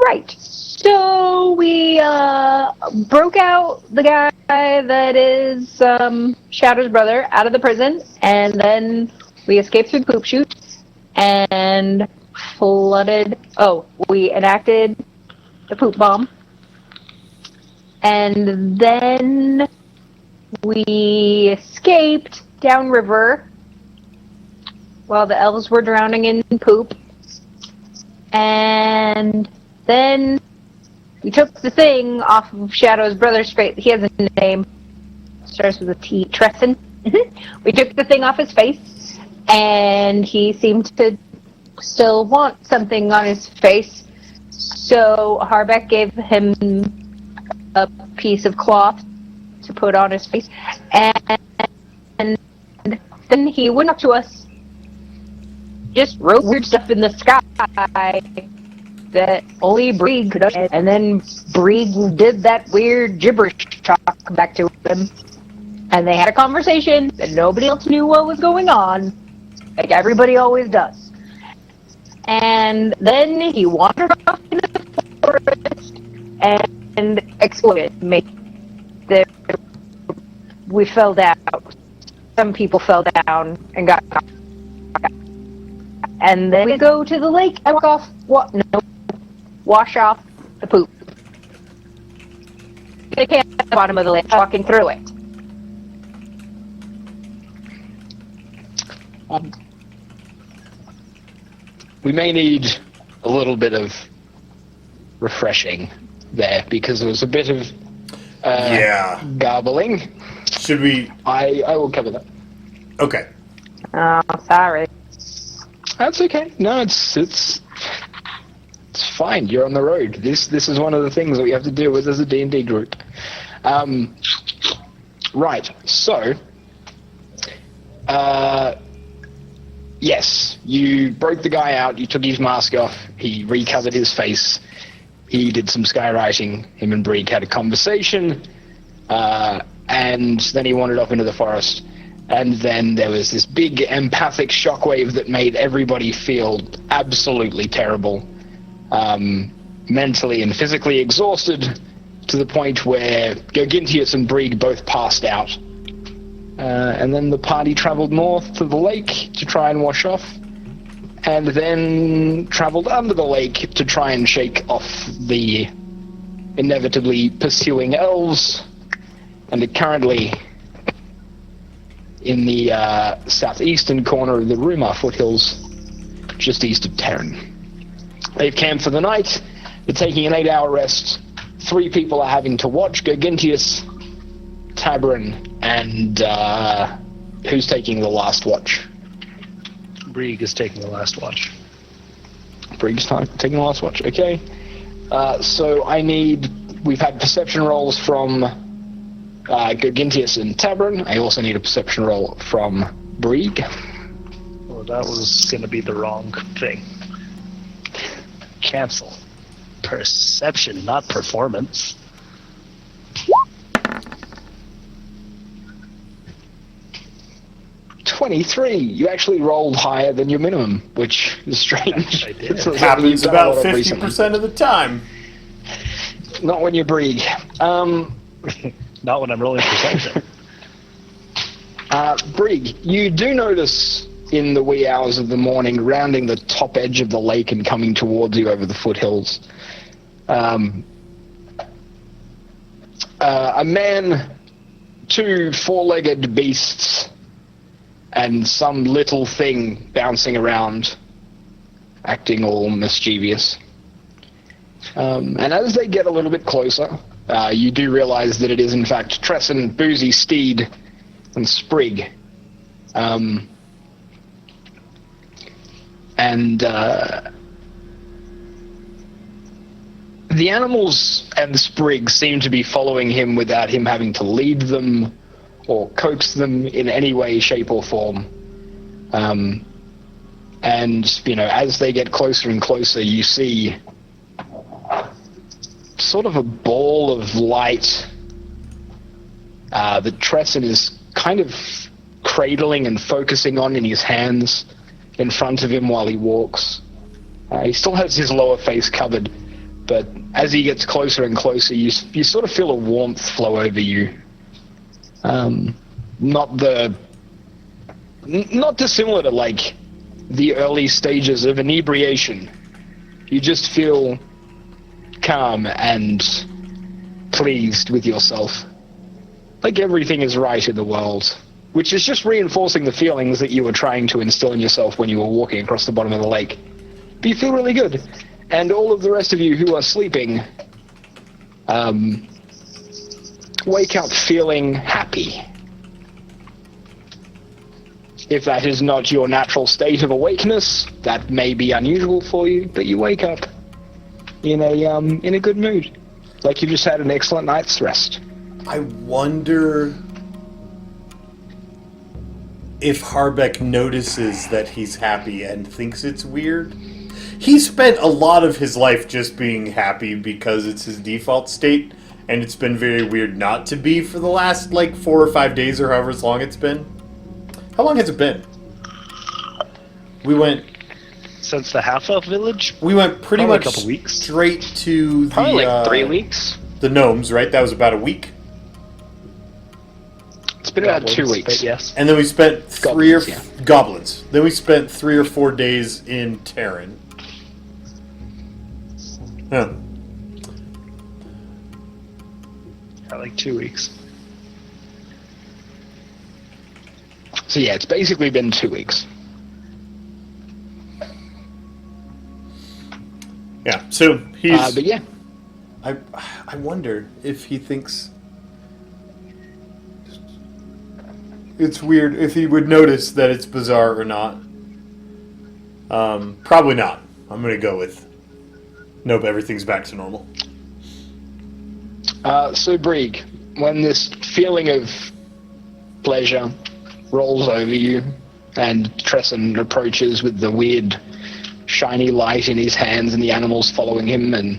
Right. So we broke out the guy that is Shadow's brother out of the prison, and then we escaped through the poop chute and flooded. Oh, we enacted the poop bomb, and then we escaped downriver while the elves were drowning in poop, and then we took the thing off of Shadow's brother's face. He has a name. Starts with a T. Tresson. We took the thing off his face, and he seemed to still want something on his face. So Harbeck gave him a piece of cloth to put on his face, and then he went up to us, just wrote weird stuff in the sky that only Brieg could understand, and then Brieg did that weird gibberish talk back to him, and they had a conversation that nobody else knew what was going on, like everybody always does. And then he wandered off into the forest and exploded. We fell down. Some people fell down and got knocked out. And then we go to the lake and wash off the poop. They can't at the bottom of the lake, walking through it. We may need a little bit of refreshing there, because there was a bit of garbling. Should we... I will cover that. Okay. Oh, sorry. That's okay. No, it's fine. You're on the road. This is one of the things that we have to deal with as a D&D group. Right. So, yes, you broke the guy out. You took his mask off. He recovered his face. He did some skywriting. Him and Brieg had a conversation, and then he wandered off into the forest. And then there was this big empathic shockwave that made everybody feel absolutely terrible, mentally and physically exhausted, to the point where Gergintius and Brieg both passed out. And then the party traveled north to the lake to try and wash off, and then traveled under the lake to try and shake off the inevitably pursuing elves, and are currently in the southeastern corner of the Rumar foothills, just east of Terran. They've camped for the night. They're taking an 8-hour rest. 3 people are having to watch: Gergintius, Tabrin, and who's taking the last watch? Brieg is taking the last watch. Brieg's taking the last watch. Okay. So we've had perception rolls from Gergintius and Tabrin. I also need a perception roll from Brieg. Well, that was going to be the wrong thing. Cancel. Perception, not performance. $23. You actually rolled higher than your minimum, which is strange. I did. It happens about 50% of the time. Not when you're Brieg. Not when I'm rolling perception. Brieg, you do notice in the wee hours of the morning, rounding the top edge of the lake and coming towards you over the foothills, a man, 2 4-legged beasts, and some little thing bouncing around, acting all mischievous. And as they get a little bit closer, you do realize that it is in fact Tresson, Boozy, Steed, and Sprig. The animals and the Sprig seem to be following him without him having to lead them or coax them in any way, shape, or form. And, as they get closer and closer, you see sort of a ball of light that Tresson is kind of cradling and focusing on in his hands in front of him while he walks. He still has his lower face covered, But as he gets closer and closer, you sort of feel a warmth flow over you. Not dissimilar to like the early stages of inebriation. You just feel calm and pleased with yourself. Like everything is right in the world, which is just reinforcing the feelings that you were trying to instill in yourself when you were walking across the bottom of the lake. But you feel really good. And all of the rest of you who are sleeping wake up feeling happy. If that is not your natural state of awakeness, that may be unusual for you, but you wake up in a good mood. Like you just had an excellent night's rest. I wonder if Harbeck notices that he's happy and thinks it's weird. He spent a lot of his life just being happy because it's his default state, and it's been very weird not to be for the last, 4 or 5 days or however long it's been. How long has it been? We went... Since the half-elf village? We went pretty much a couple weeks. straight to the... Probably 3 weeks. The gnomes, right? That was about a week? It's been about 2 weeks. Yes. And then we spent Goblins. Then we spent 3 or 4 days in Terran. Huh. Yeah, 2 weeks. So yeah, it's basically been 2 weeks. Yeah, so he's... but yeah. I wonder if he thinks... It's weird, if he would notice that it's bizarre or not. Probably not. I'm going to go with... Nope, everything's back to normal. So Brieg, when this feeling of pleasure rolls over you, and Tresson approaches with the weird shiny light in his hands and the animals following him, and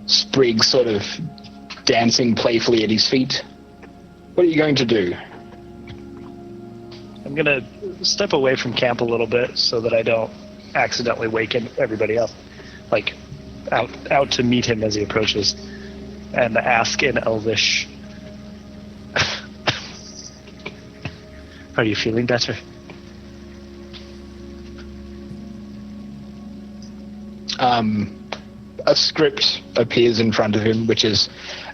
Sprigg sort of dancing playfully at his feet, what are you going to do? I'm going to step away from camp a little bit so that I don't accidentally waken everybody up. Out to meet him as he approaches, and ask in Elvish, "Are you feeling better?" A script appears in front of him, which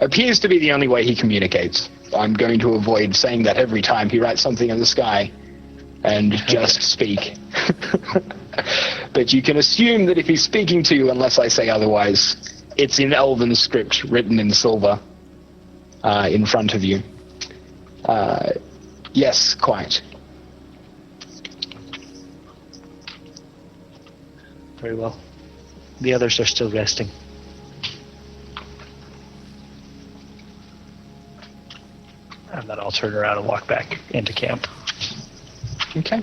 appears to be the only way he communicates. I'm going to avoid saying that every time he writes something in the sky, and just speak. But you can assume that if he's speaking to you, unless I say otherwise, it's in Elven script written in silver in front of you. Yes, quite. Very well. The others are still resting. And then I'll turn around and walk back into camp. Okay.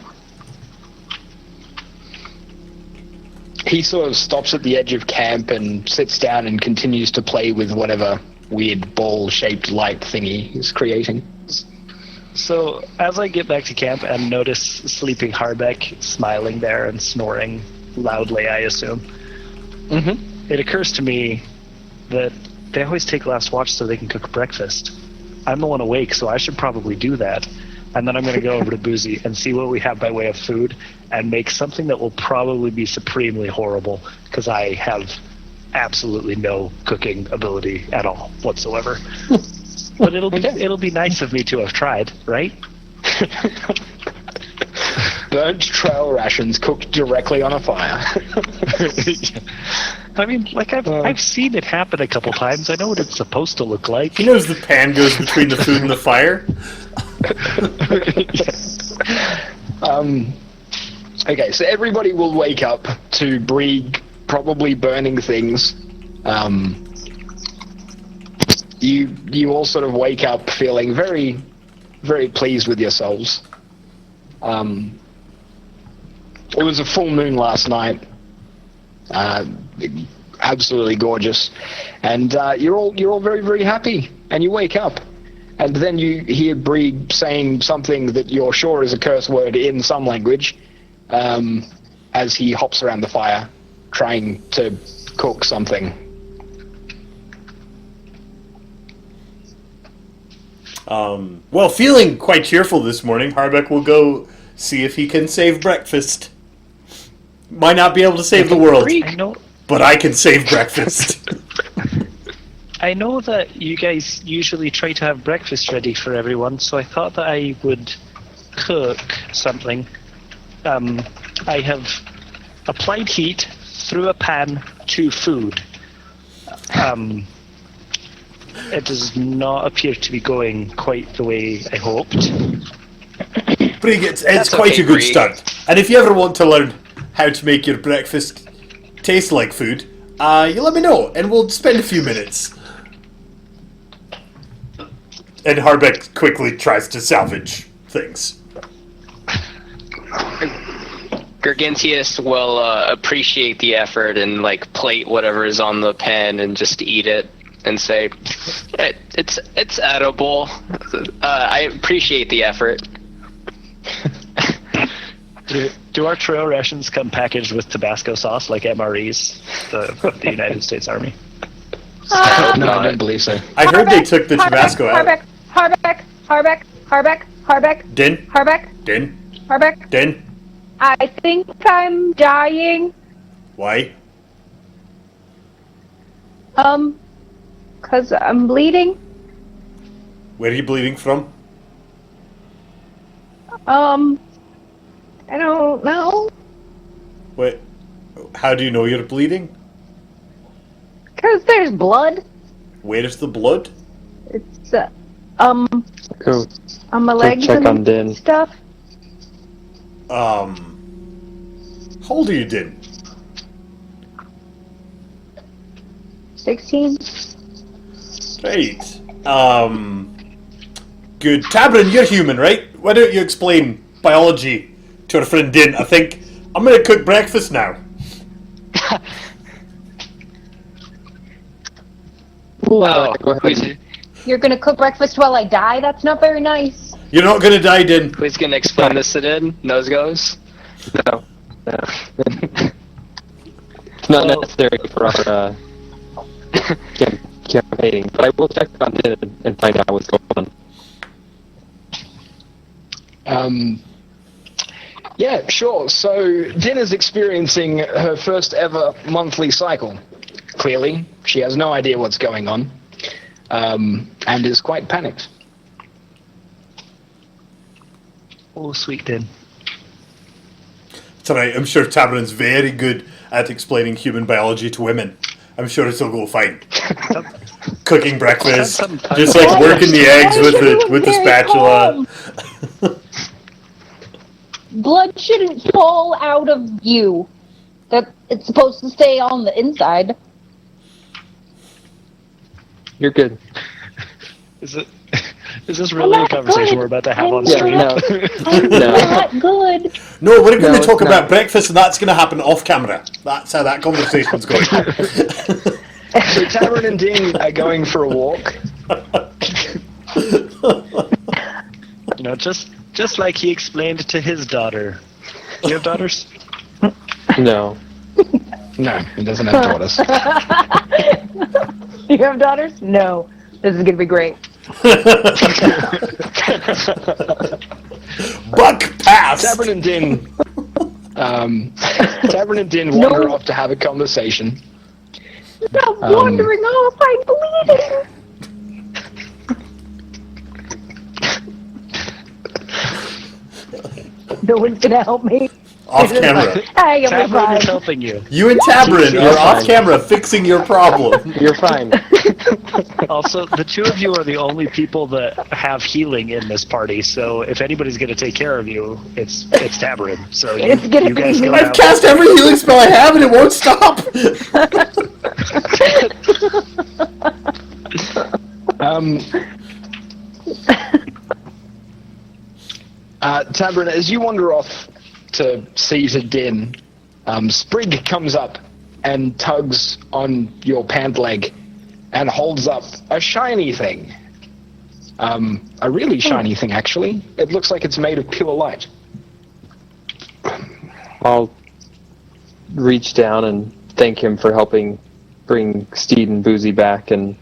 He sort of stops at the edge of camp and sits down and continues to play with whatever weird ball-shaped light thingy he's creating. So, as I get back to camp and notice sleeping Harbeck smiling there and snoring loudly, I assume, it occurs to me that they always take last watch so they can cook breakfast. I'm the one awake, so I should probably do that. And then I'm going to go over to Boozy and see what we have by way of food and make something that will probably be supremely horrible because I have absolutely no cooking ability at all whatsoever. But it'll be nice of me to have tried, right? Burnt trail rations cooked directly on a fire. I mean, I've seen it happen a couple times. I know what it's supposed to look like. He knows the pan goes between the food and the fire. Okay, so everybody will wake up to Brieg probably burning things. You all sort of wake up feeling very, very pleased with yourselves. It was a full moon last night. Absolutely gorgeous, and you're all very, very happy. And you wake up, and then you hear Brieg saying something that you're sure is a curse word in some language, as he hops around the fire, trying to cook something. Well, feeling quite cheerful this morning, Harbeck will go see if he can save breakfast. Might not be able to save the world, I know. but I can save breakfast. I know that you guys usually try to have breakfast ready for everyone, so I thought that I would cook something. I have applied heat through a pan to food. It does not appear to be going quite the way I hoped. Brig, it's That's quite okay, a good Brig. start. And if you ever want to learn how to make your breakfast taste like food, you let me know, and we'll spend a few minutes. And Harbeck quickly tries to salvage things. Gargantius will appreciate the effort and like plate whatever is on the pan and just eat it and say, "It's edible. I appreciate the effort." Do our trail rations come packaged with Tabasco sauce like MREs, the United States Army? No, I don't believe so. I heard they took the Tabasco out. Harbeck. Din? Harbeck. Din? Harbeck. Din? I think I'm dying. Why? 'Cause I'm bleeding. Where are you bleeding from? I don't know. Wait, how do you know you're bleeding? 'Cause there's blood. Where's the blood? It's, Go on my legs check and on Din. stuff. How old are you, Din? 16. Right. Good. Tabrin, you're human, right? Why don't you explain biology to our friend Din? I think I'm gonna cook breakfast now. Oh, go ahead. You're gonna cook breakfast while I die? That's not very nice. You're not gonna die, Din. who's gonna explain this to Din? Nose goes. No. It's not necessary for our campaigning, but I will check on Din and find out what's going on. Yeah, sure. So Din is experiencing her first ever monthly cycle. Clearly, she has no idea what's going on, and is quite panicked. Oh, sweet Din. It's alright, I'm sure Tabrin's very good at explaining human biology to women. I'm sure it'll go fine. Cooking breakfast, just like working the eggs with the spatula. Blood shouldn't fall out of you. That it's supposed to stay on the inside. You're good. Is this really a conversation we're about to have on Yeah, stream? no. I'm No. not good. No, we're going to it's talk about not. breakfast, and that's going to happen off camera. That's how that conversation's going. So Tavern and Din are going for a walk. You know, just like he explained to his daughter. You have daughters? No. No, he doesn't have daughters. You have daughters? No. This is gonna be great. Buck pass! Tavern and Din, Tavern and Din wander off to have a conversation. Stop wandering off. I'm bleeding. No one's gonna help me. Off camera. I am Tabrin is fine. helping you. You and Tabrin You're are off fine. camera fixing your problem. You're fine. Also, the two of you are the only people that have healing in this party, so if anybody's going to take care of you, it's Tabrin. So It's gonna you guys be go me. I've out. cast every healing spell I have and it won't stop! Tavern, as you wander off to see to Din, Sprig comes up and tugs on your pant leg and holds up a shiny thing. A really shiny thing, actually. It looks like it's made of pure light. I'll reach down and thank him for helping bring Steed and Boozy back and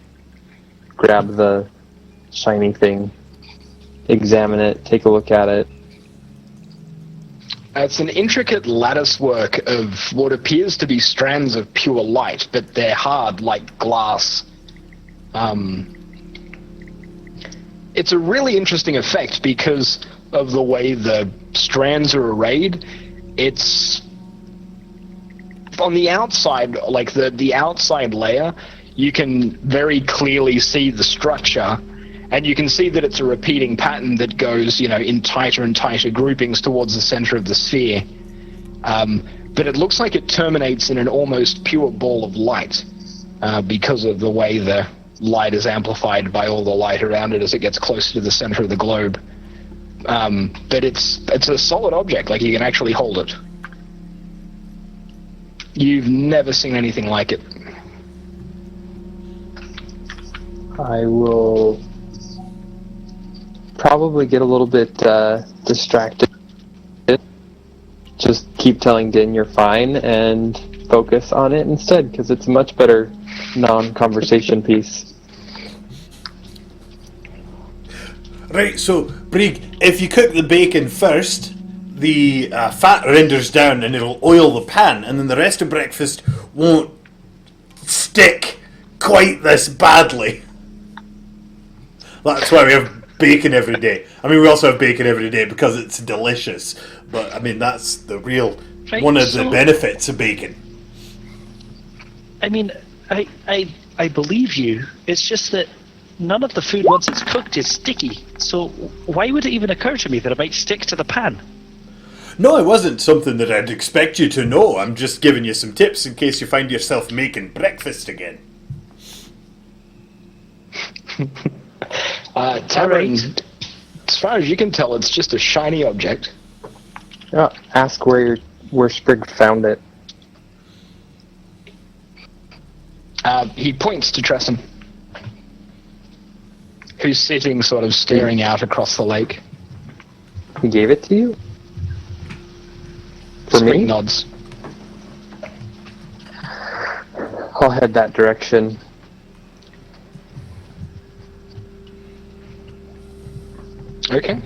grab the shiny thing examine it, take a look at it. It's an intricate lattice work of what appears to be strands of pure light, but they're hard like glass. It's a really interesting effect because of the way the strands are arrayed. It's on the outside, like the outside layer, you can very clearly see the structure, and you can see that it's a repeating pattern that goes, in tighter and tighter groupings towards the center of the sphere. But it looks like it terminates in an almost pure ball of light because of the way the light is amplified by all the light around it as it gets closer to the center of the globe. But it's a solid object, like you can actually hold it. You've never seen anything like it. I will probably get a little bit distracted. Just keep telling Din you're fine and focus on it instead, because it's a much better non-conversation piece. Right, so, Brig, if you cook the bacon first, the fat renders down and it'll oil the pan, and then the rest of breakfast won't stick quite this badly. That's why we have bacon every day. I mean, we also have bacon every day because it's delicious, but I mean, that's the real one of the benefits of bacon. I mean, I believe you. It's just that none of the food once it's cooked is sticky. So why would it even occur to me that it might stick to the pan? No, it wasn't something that I'd expect you to know. I'm just giving you some tips in case you find yourself making breakfast again. Tavern, as far as you can tell, it's just a shiny object. Ask where Sprig found it. He points to Tresson, who's sitting sort of staring out across the lake. He gave it to you? For Sprig me? nods. I'll head that direction. Okay.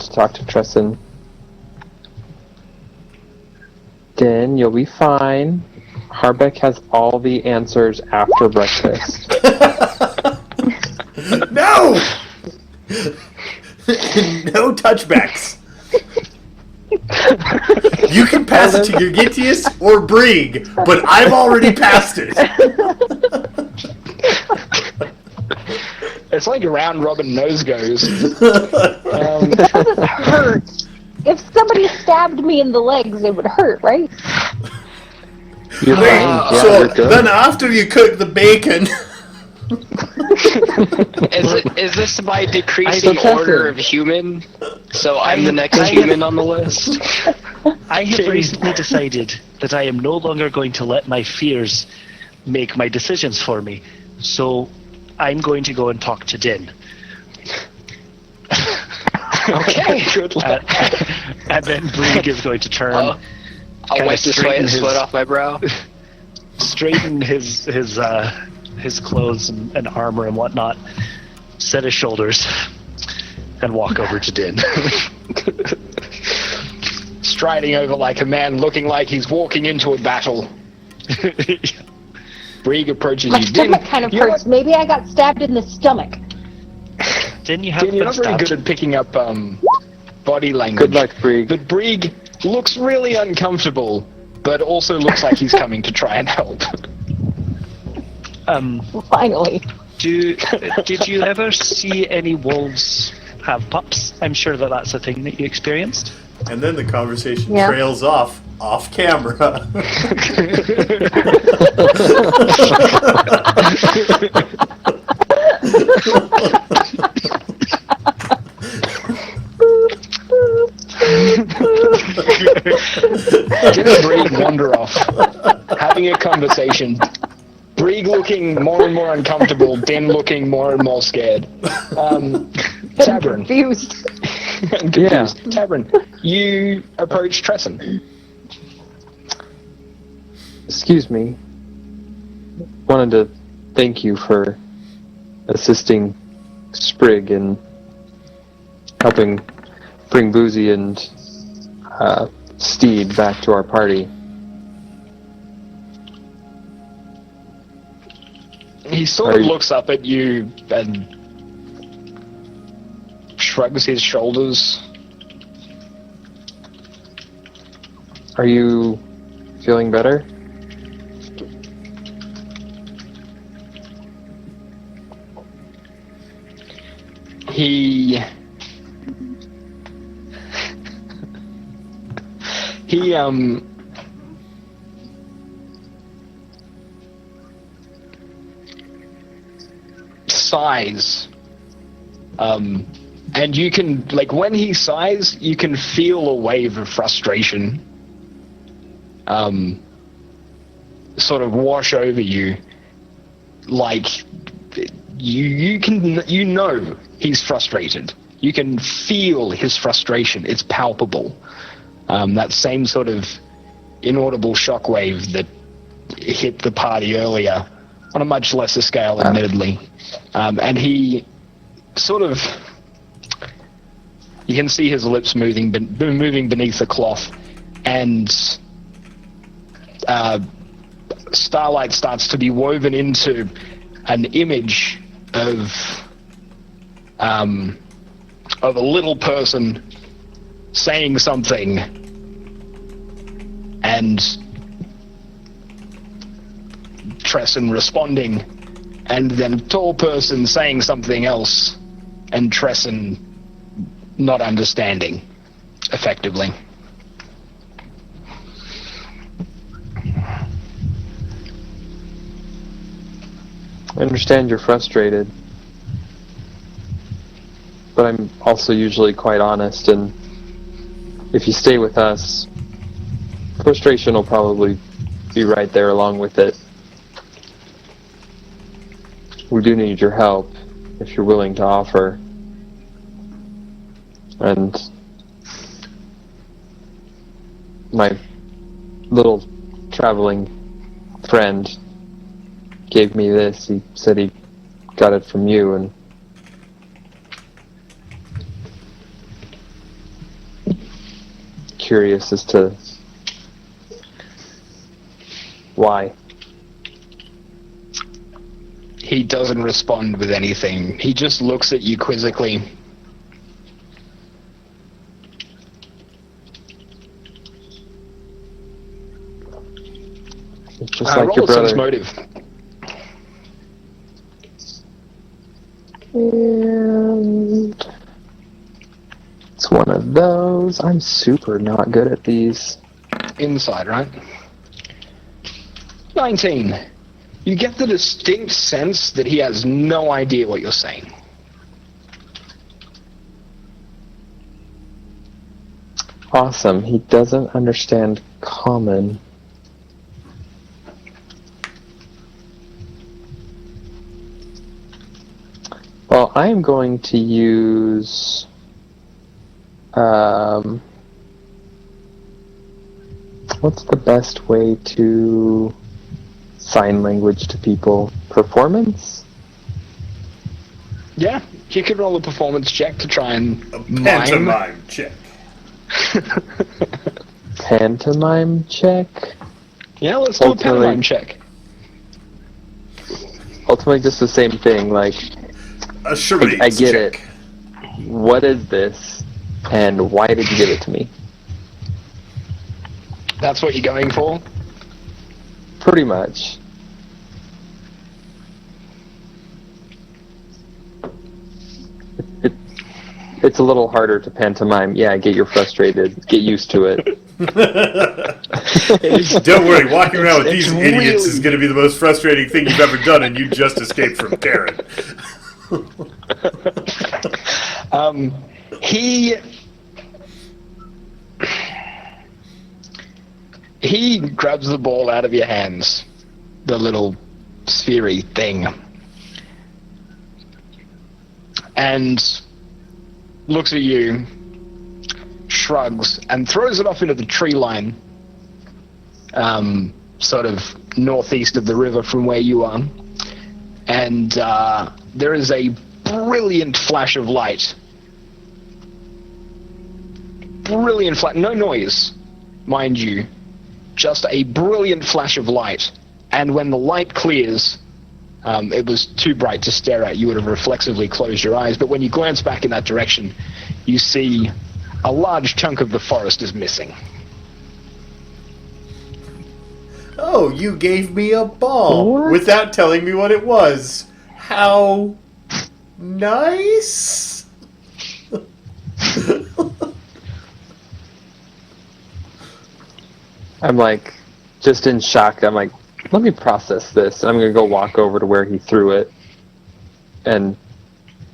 To talk to Tresson. Din, you'll be fine. Harbeck has all the answers after breakfast. No! No touchbacks. You can pass it to Gurgitius or Brig, but I've already passed it. It's like a round robin nose goes. That doesn't hurt. If somebody stabbed me in the legs, it would hurt, right? You're fine. Yeah, So you're good. then after you cook the bacon... Is this by decreasing I- order of human? So I'm the next human on the list? I have recently decided that I am no longer going to let my fears make my decisions for me. So I'm going to go and talk to Din. Okay, good luck. And then Brig is going to turn. I'll wipe the sweat off my brow. Straighten his clothes and armor and whatnot, set his shoulders, and walk over to Din. Striding over like a man looking like he's walking into a battle. Brig approaches My you. stomach kind of hurts. Maybe I got stabbed in the stomach. Din, you have Din, you're been not very stabbed. good at picking up body language. Good luck, Brig. But Brig looks really uncomfortable, but also looks like he's coming to try and help. Finally. Did you ever see any wolves have pups? I'm sure that's a thing that you experienced. And then the conversation Yeah. trails off camera. Din and Brig wander off, having a conversation. Brig looking more and more uncomfortable, Din looking more and more scared. Tavern. Confused. Yeah. Tavern, you approach Tresson. Excuse me. Wanted to thank you for assisting Sprig in helping bring Boozy and Steed back to our party. He sort of looks up at you and shrugs his shoulders. Are you feeling better? He sighs. And you can, like, when he sighs, you can feel a wave of frustration sort of wash over you. Like, you know he's frustrated. You can feel his frustration. It's palpable. That same sort of inaudible shockwave that hit the party earlier, on a much lesser scale, admittedly. And he sort of, you can see his lips moving beneath the cloth, and starlight starts to be woven into an image of a little person saying something, and Tresson responding, and then a tall person saying something else, and Tresson not understanding effectively. I understand you're frustrated, but I'm also usually quite honest, and if you stay with us, frustration will probably be right there along with it. We do need your help, if you're willing to offer. And my little traveling friend gave me this. He said he got it from you, and curious as to why. He doesn't respond with anything. He just looks at you quizzically. It's just like your roll a sense brother. motive. And it's one of those. I'm super not good at these. Inside, right? 19. You get the distinct sense that he has no idea what you're saying. Awesome. He doesn't understand common. Well, I am going to use what's the best way to sign language to people? Performance? Yeah, you could roll a performance check to try and A pantomime check. Pantomime check? Yeah, let's do a pantomime check. Ultimately, just the same thing. Like, A charades I get check. it. What is this? And why did you give it to me? That's what you're going for? Pretty much. It's a little harder to pantomime. Yeah, get you're frustrated. Get used to it. Don't worry, walking around with these idiots is going to be the most frustrating thing you've ever done, and you just escaped from Darren. He grabs the ball out of your hands, the little sphere-y thing, and looks at you, shrugs, and throws it off into the tree line, sort of northeast of the river from where you are. And there is a brilliant flash of light brilliant flash, no noise, mind you, just a brilliant flash of light. And when the light clears, it was too bright to stare at. You would have reflexively closed your eyes. But when you glance back in that direction, you see a large chunk of the forest is missing. Oh, you gave me a ball What? without telling me what it was. How nice. I'm like, just in shock. I'm like, let me process this. I'm gonna go walk over to where he threw it and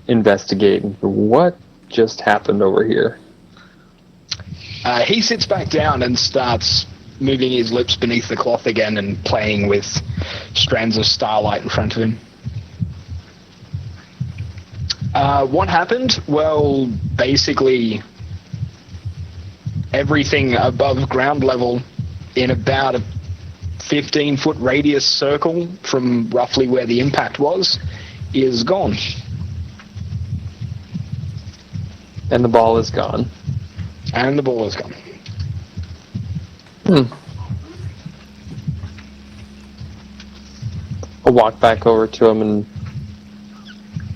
investigate what just happened over here. He sits back down and starts moving his lips beneath the cloth again and playing with strands of starlight in front of him. What happened? Well, basically everything above ground level in about a 15-foot radius circle from roughly where the impact was is gone. And the ball is gone. And the ball is gone. I'll walk back over to him and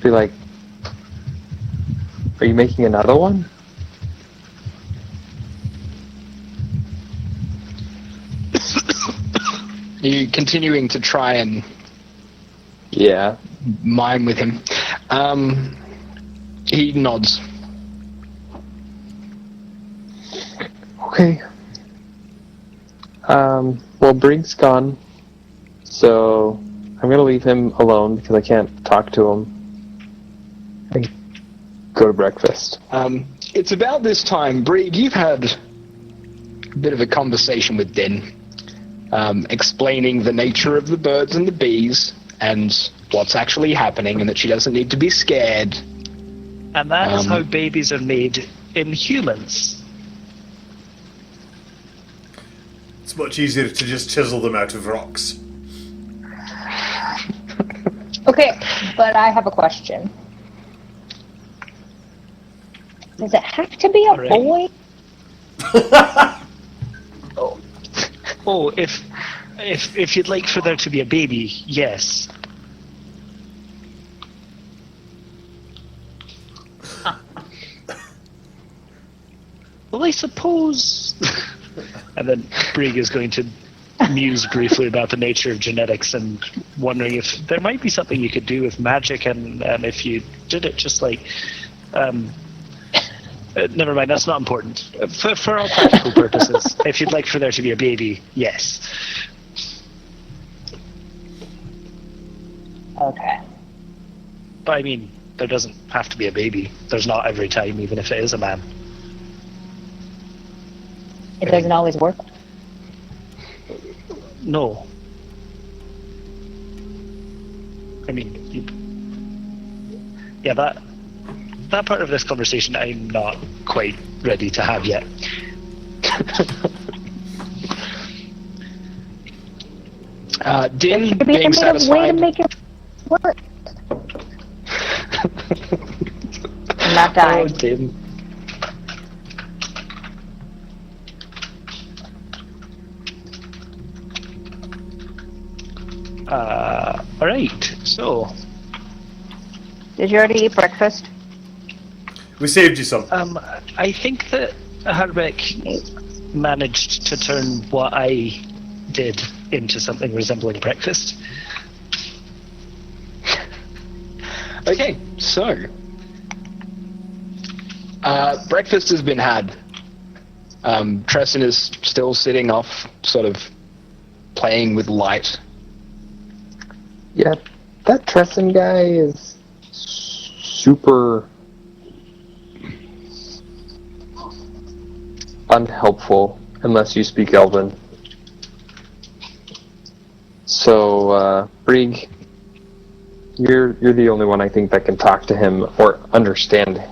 be like, are you making another one? You continuing to try and Yeah. mime with him. He nods. Okay. Well, Brig's gone, so I'm gonna leave him alone because I can't talk to him. I go to breakfast. It's about this time, Brig, you've had a bit of a conversation with Din, explaining the nature of the birds and the bees and what's actually happening and that she doesn't need to be scared. And that is how babies are made in humans. It's much easier to just chisel them out of rocks. Okay, but I have a question. Does it have to be a Alright. boy? Oh, if you'd like for there to be a baby, yes. Well, I suppose. And then Brig is going to muse briefly about the nature of genetics and wondering if there might be something you could do with magic, and if you did it just like. Never mind, that's not important. For all practical purposes, if you'd like for there to be a baby, yes. Okay. But I mean, there doesn't have to be a baby. There's not every time, even if it is a man. It doesn't always work. No. I mean, yeah, that part of this conversation I'm not quite ready to have yet. Din, Should be being a way to satisfied. make it work. I'm not dying. Oh, Din. Alright, so, Did you already eat breakfast? We saved you some. I think that Harbeck managed to turn what I did into something resembling breakfast. Okay, so breakfast has been had. Tresson is still sitting off, sort of playing with light. Yeah, that Tresson guy is super unhelpful unless you speak Elven. So, Brig, you're the only one I think that can talk to him or understand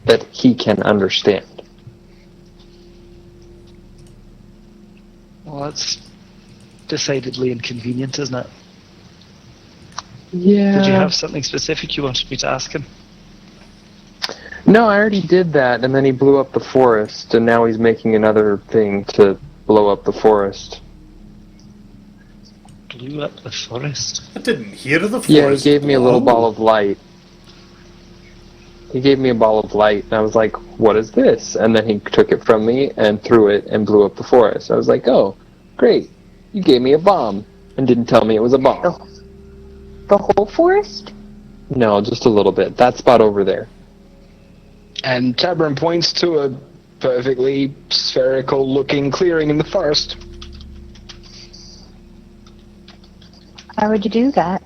that he can understand. Well, that's decidedly inconvenient, isn't it? Yeah. Did you have something specific you wanted me to ask him? No, I already did that, and then he blew up the forest, and now he's making another thing to blow up the forest. Blew up the forest. I didn't hear the forest. Yeah, he gave me a little blow. ball of light. He gave me a ball of light, and I was like, what is this? And then he took it from me and threw it and blew up the forest. I was like, oh, great. You gave me a bomb and didn't tell me it was a bomb. The whole forest? No, just a little bit. That spot over there. And Tabram points to a perfectly spherical-looking clearing in the forest. How would you do that?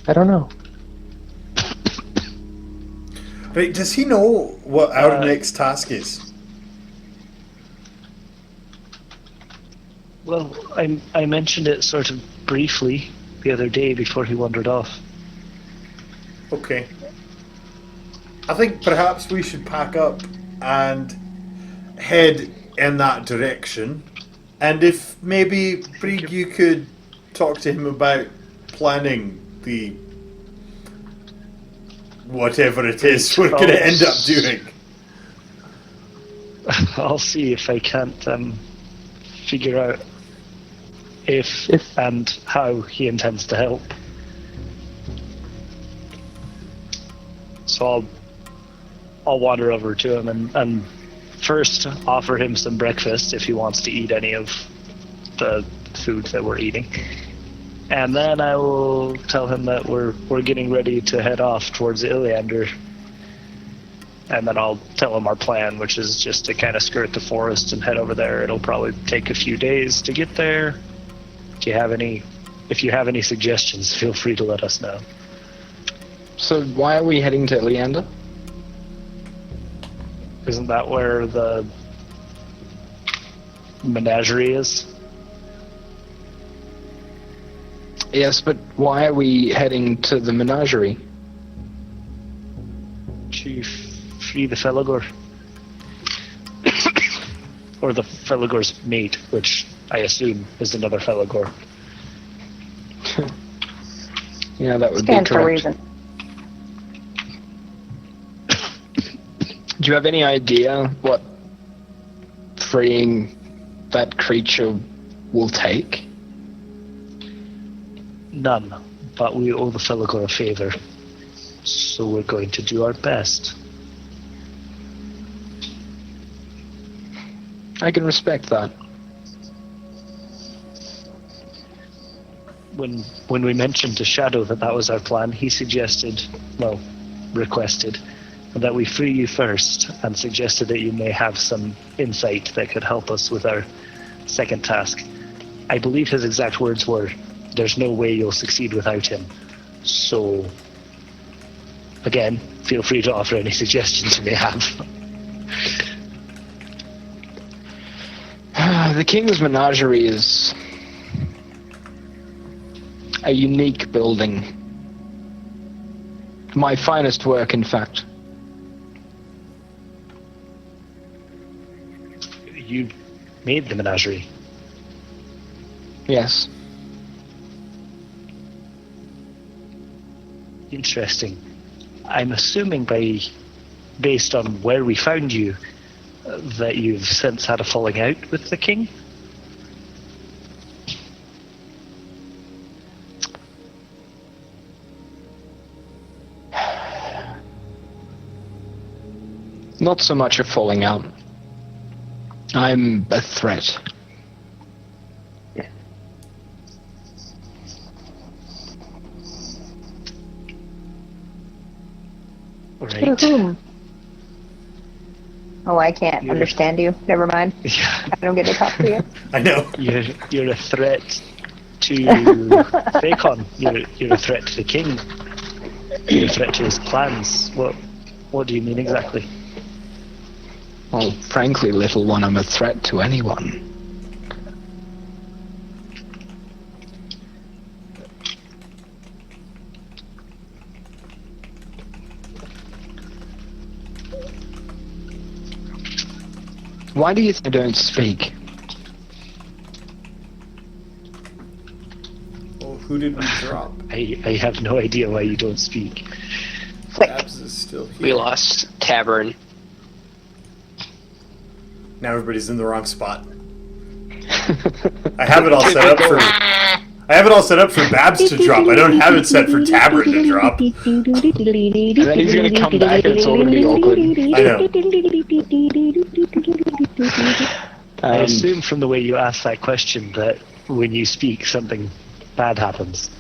I don't know. Right, does he know what our next task is? Well, I mentioned it sort of briefly the other day before he wandered off. Okay. I think perhaps we should pack up and head in that direction. And if maybe, Brig, you could talk to him about planning the whatever it is we're going to end up doing. I'll see if I can't figure out if and how he intends to help. So I'll wander over to him and first offer him some breakfast if he wants to eat any of the food that we're eating. And then I will tell him that we're getting ready to head off towards Iliander. And then I'll tell him our plan, which is just to kind of skirt the forest and head over there. It'll probably take a few days to get there. If you have any suggestions, feel free to let us know. So why are we heading to Leander? Isn't that where the menagerie is? Yes, but why are we heading to the menagerie? To free the Felagor. Or the Felagor's mate, which I assume is another Felagor. Yeah, that would Stands be for correct. reason. Do you have any idea what freeing that creature will take? None, but we owe the Felagor a favor, so we're going to do our best. I can respect that. When we mentioned to Shadow that was our plan, he requested that we free you first and suggested that you may have some insight that could help us with our second task. I believe his exact words were, "There's no way you'll succeed without him." So, again, feel free to offer any suggestions you may have. The King's Menagerie is a unique building. My finest work, in fact. You made the menagerie. Yes. Interesting. I'm assuming based on where we found you, that you've since had a falling out with the king? Not so much a falling out. I'm a threat. Right. To whom? Oh, I can't understand you. Never mind. Yeah. I don't get to talk to you. I know. You're a threat to Bacon. You're a threat to the king. You're a threat to his plans. What do you mean exactly? Well, frankly, little one, I'm a threat to anyone. Why do you think I don't speak? Well, Who did we drop? I have no idea why you don't speak. Babs is still here. We lost Tavern. Now everybody's in the wrong spot. I have it all set up for. I have it all set up for Babs to drop. I don't have it set for Tavern to drop. And then he's going to come back and it's all going to be awkward. I know. I assume from the way you asked that question that when you speak, something bad happens.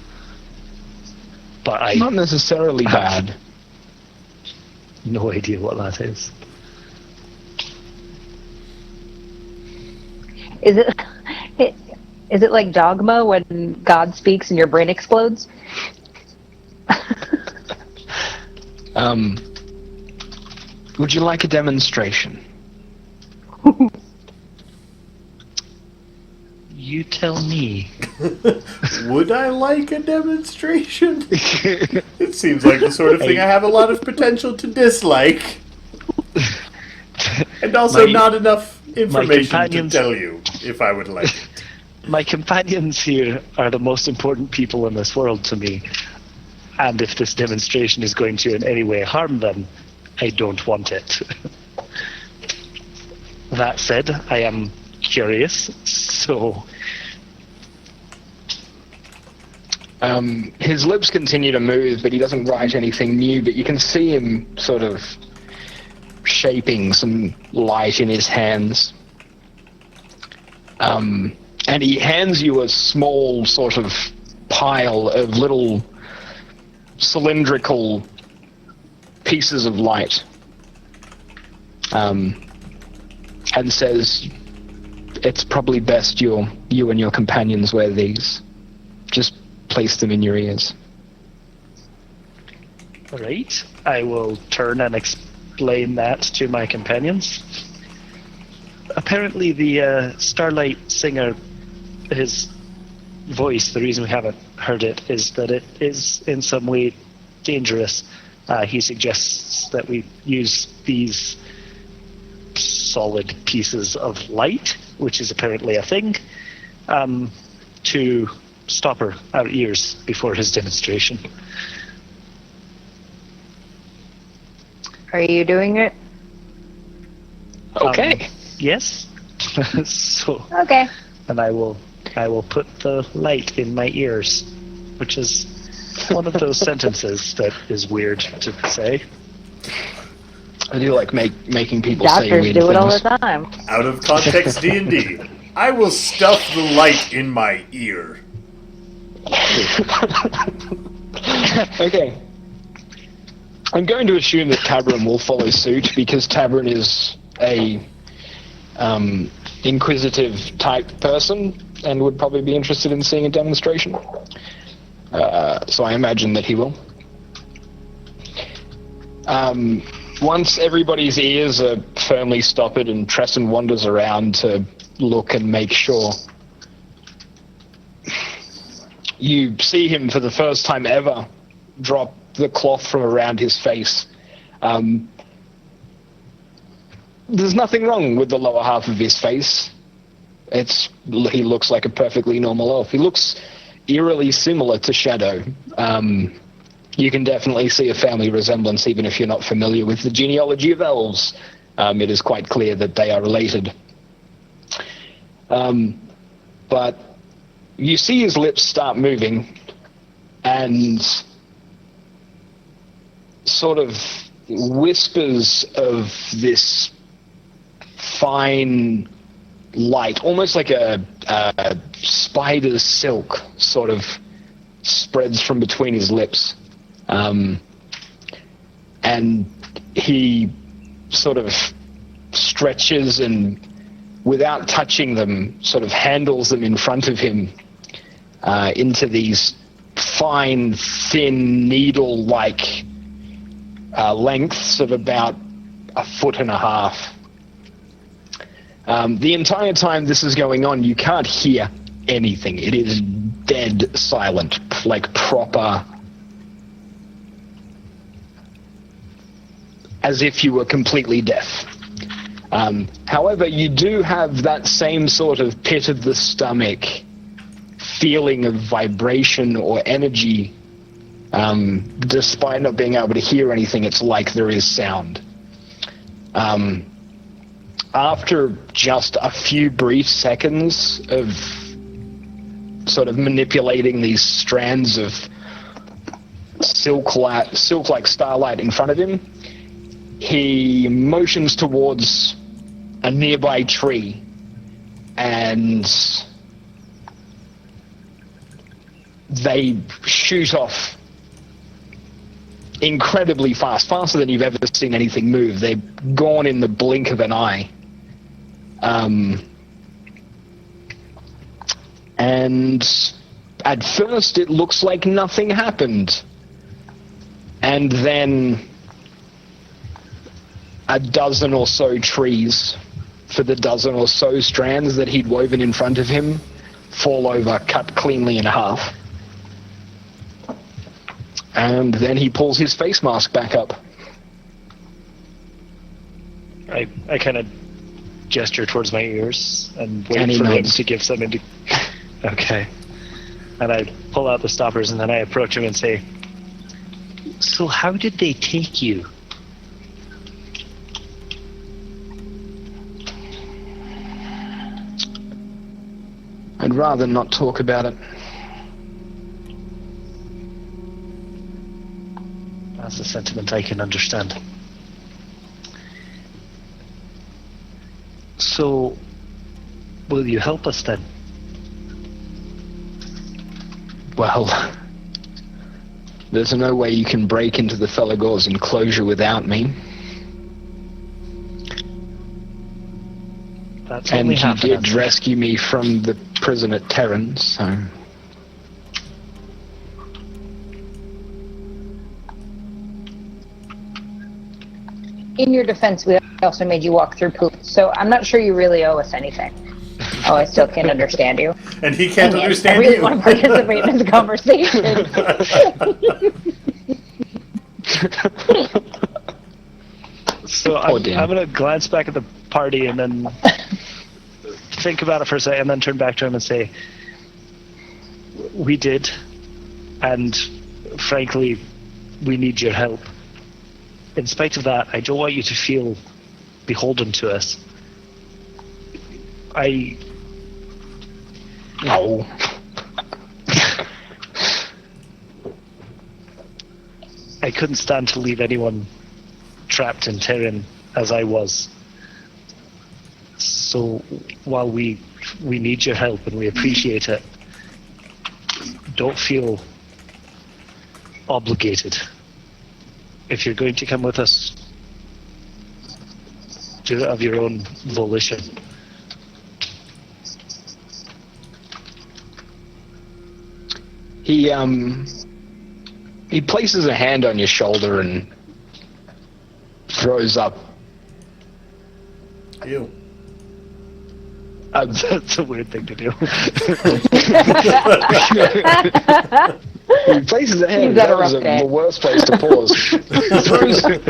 But I Not necessarily bad. no idea what that is. Is it like dogma when God speaks and your brain explodes? Would you like a demonstration? You tell me. Would I like a demonstration? It seems like the sort of thing I have a lot of potential to dislike. And also not enough information to tell you if I would like it. My companions here are the most important people in this world to me. And if this demonstration is going to in any way harm them, I don't want it. That said, I am curious, so... His lips continue to move, but he doesn't write anything new, but you can see him sort of shaping some light in his hands. And he hands you a small sort of pile of little cylindrical pieces of light. And says, it's probably best you and your companions wear these. Just place them in your ears. Alright, I will turn and explain that to my companions. Apparently the Starlight Singer, his voice, the reason we haven't heard it is that it is in some way dangerous. He suggests that we use these solid pieces of light, which is apparently a thing, to stop our ears before his demonstration. Are you doing it? Okay. Yes. So. Okay. And I will put the light in my ears, which is one of those sentences that is weird to say. I do like making people say Doctors weird do it all things. the time. Out of context D&D. I will stuff the light in my ear. Okay. I'm going to assume that Tabron will follow suit because Tabron is a inquisitive type person and would probably be interested in seeing a demonstration. So I imagine that he will. Once everybody's ears are firmly stopped and Tresson wanders around to look and make sure, you see him for the first time ever drop the cloth from around his face. There's nothing wrong with the lower half of his face. He looks like a perfectly normal elf. He looks eerily similar to Shadow. You can definitely see a family resemblance even if you're not familiar with the genealogy of elves. It is quite clear that they are related. But you see his lips start moving and sort of whispers of this fine light, almost like a spider's silk sort of spreads from between his lips. And he sort of stretches and without touching them sort of handles them in front of him into these fine, thin, needle-like lengths of about 1.5 feet. The entire time this is going on, you can't hear anything. It is dead silent, like proper, as if you were completely deaf. However, you do have that same sort of pit of the stomach feeling of vibration or energy. Despite not being able to hear anything, it's like there is sound. After just a few brief seconds of sort of manipulating these strands of silk-like starlight in front of him, he motions towards a nearby tree, and they shoot off incredibly fast, faster than you've ever seen anything move. They're gone in the blink of an eye. And at first it looks like nothing happened. And then a dozen or so trees, for the dozen or so strands that he'd woven in front of him, fall over, cut cleanly in half. And then he pulls his face mask back up. I kind of gesture towards my ears and wait And he for him nods. to give some Okay. And I pull out the stoppers and then I approach him and say, "So how did they take you?" I'd rather not talk about it. That's a sentiment I can understand. So, will you help us then? Well, there's no way you can break into the Felagor's enclosure without me. That's And only you half an did answer. rescue me from the prison at Terran, so... In your defense, we also made you walk through poop, so I'm not sure you really owe us anything. Oh, I still can't understand you. And he can't Dang it, understand I really you. want to participate in this conversation. So Oh, I'm damn. going to glance back at the party and then think about it for a second and then turn back to him and say, "We did, and frankly, we need your help. In spite of that, I don't want you to feel beholden to us. No. I couldn't stand to leave anyone trapped in Terran as I was. So while we need your help and we appreciate it, don't feel obligated. If you're going to come with us, do it of your own volition." He places a hand on your shoulder and throws up. Ew. That's a weird thing to do. He places a hand. You've got a That was rough day. the worst place to pause. He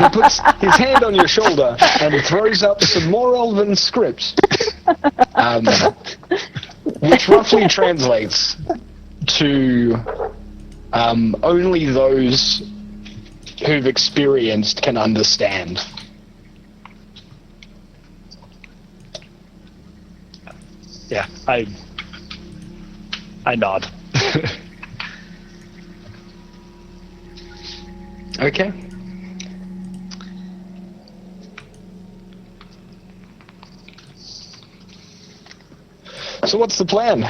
puts his hand on your shoulder and throws up some more elven script, which roughly translates to only those who've experienced can understand. Yeah, I nod. Okay. So what's the plan?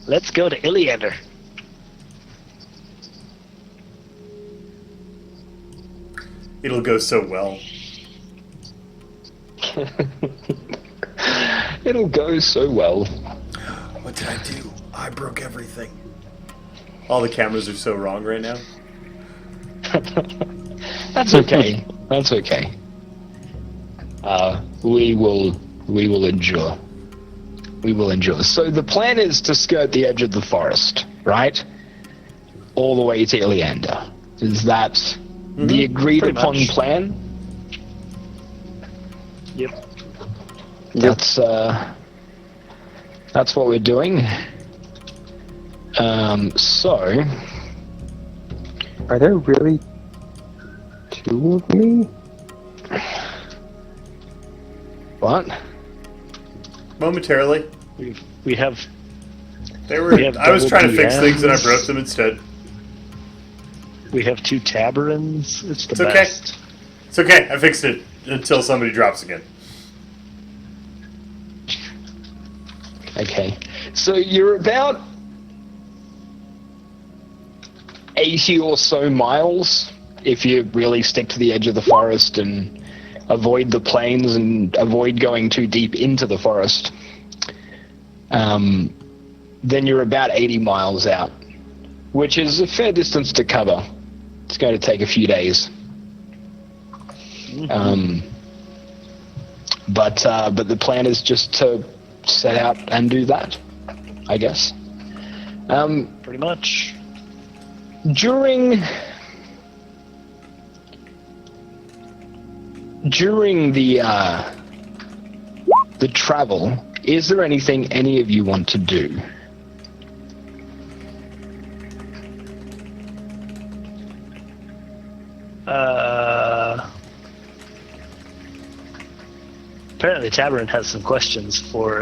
Let's go to Iliander. It'll go so well. It'll go so well. What did I do? I broke everything. All the cameras are so wrong right now. That's okay. That's okay. We will endure. We will endure. So the plan is to skirt the edge of the forest, right? All the way to Iliander. Is that the agreed pretty upon much. plan? Yep. That's That's what we're doing. So... Are there really 2 of me? What? Momentarily. We have. They were. We have I was trying to fix double things and I DMs. broke them instead. We have 2 Tabarins. It's the It's okay. best. It's okay. I fixed it until somebody drops again. Okay. So you're about 80 or so miles if you really stick to the edge of the forest and avoid the plains and avoid going too deep into the forest. Then you're about 80 miles out, which is a fair distance to cover. It's going to take a few days. But the plan is just to set out and do that, I guess. Pretty much. During the travel, is there anything any of you want to do? Apparently Tabarin has some questions for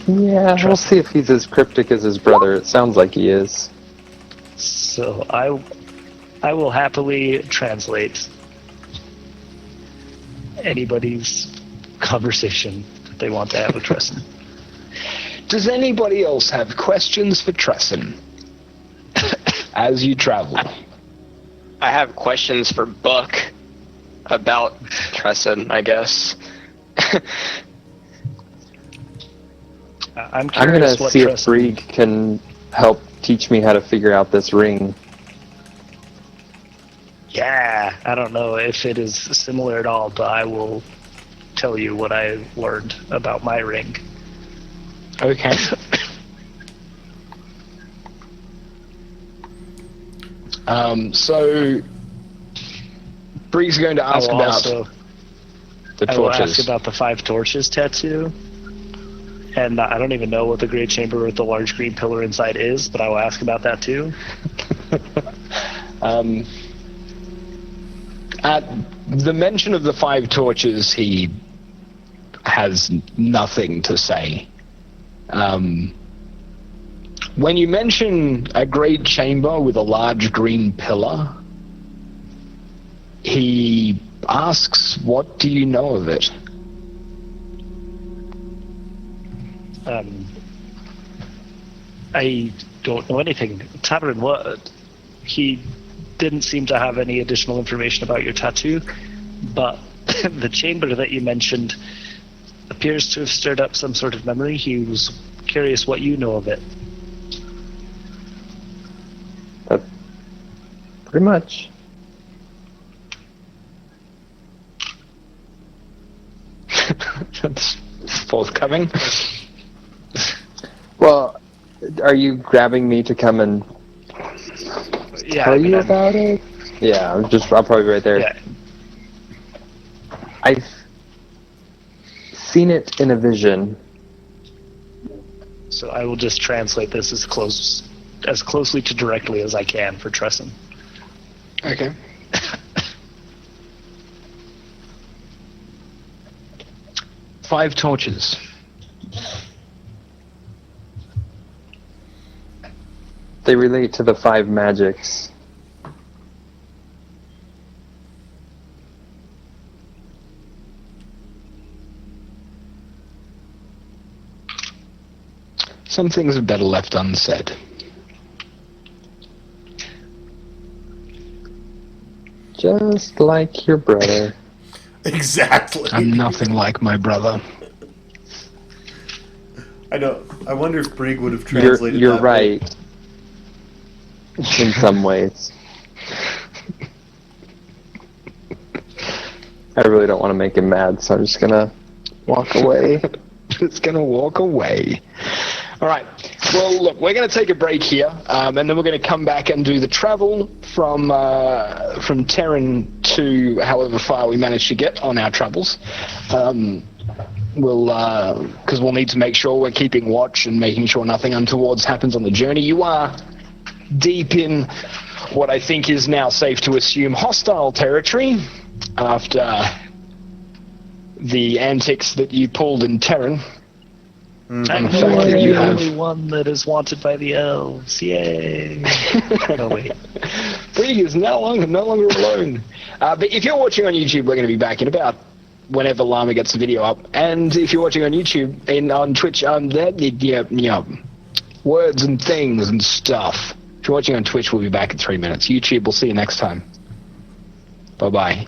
Yeah, we'll see if he's as cryptic as his brother. It sounds like he is. so I will happily translate anybody's conversation that they want to have with Tresson. Does anybody else have questions for Tresson as you travel? I have questions for Buck about Tresson, I guess. I'm I'm curious gonna what see if Tresson... Brig can help teach me how to figure out this ring. Yeah, I don't know if it is similar at all, but I will tell you what I learned about my ring. Okay. So Bree's going to ask about the I will torches. ask about the 5 torches tattoo. And I don't even know what the Great Chamber with the large green pillar inside is, but I will ask about that too. At the mention of the 5 torches, he has nothing to say. When you mention a great chamber with a large green pillar, he asks, "What do you know of it?" I don't know anything. Tabarin, what? He didn't seem to have any additional information about your tattoo, but the chamber that you mentioned appears to have stirred up some sort of memory. He was curious what you know of it. Pretty much. That's forthcoming. Well, are you grabbing me to come and Yeah, tell I mean, you I'm- about it? Yeah, I'll probably be right there. Yeah, I've seen it in a vision. so I will just translate this as closely to directly as I can for Tresson. Okay. Five torches. They relate to the 5 magics. Some things are better left unsaid. Just like your brother. Exactly. I'm nothing like my brother. I know. I wonder if Brig would have You're, translated you're that way. right. In some ways. I really don't want to make him mad, so I'm just gonna walk away. Just gonna walk away. All right. Well, look, we're going to take a break here, and then we're going to come back and do the travel from Terran to however far we manage to get on our travels. because we'll need to make sure we're keeping watch and making sure nothing untoward happens on the journey. You are deep in what I think is now safe to assume hostile territory after the antics that you pulled in Terran. I'm the fact that you the have- only one that is wanted by the elves. Yay! Oh wait. Brig is no longer alone. But if you're watching on YouTube, we're going to be back in about whenever Llama gets the video up. And if you're watching on YouTube and on Twitch, words and things and stuff. If you're watching on Twitch, we'll be back in 3 minutes. YouTube, we'll see you next time. Bye-bye.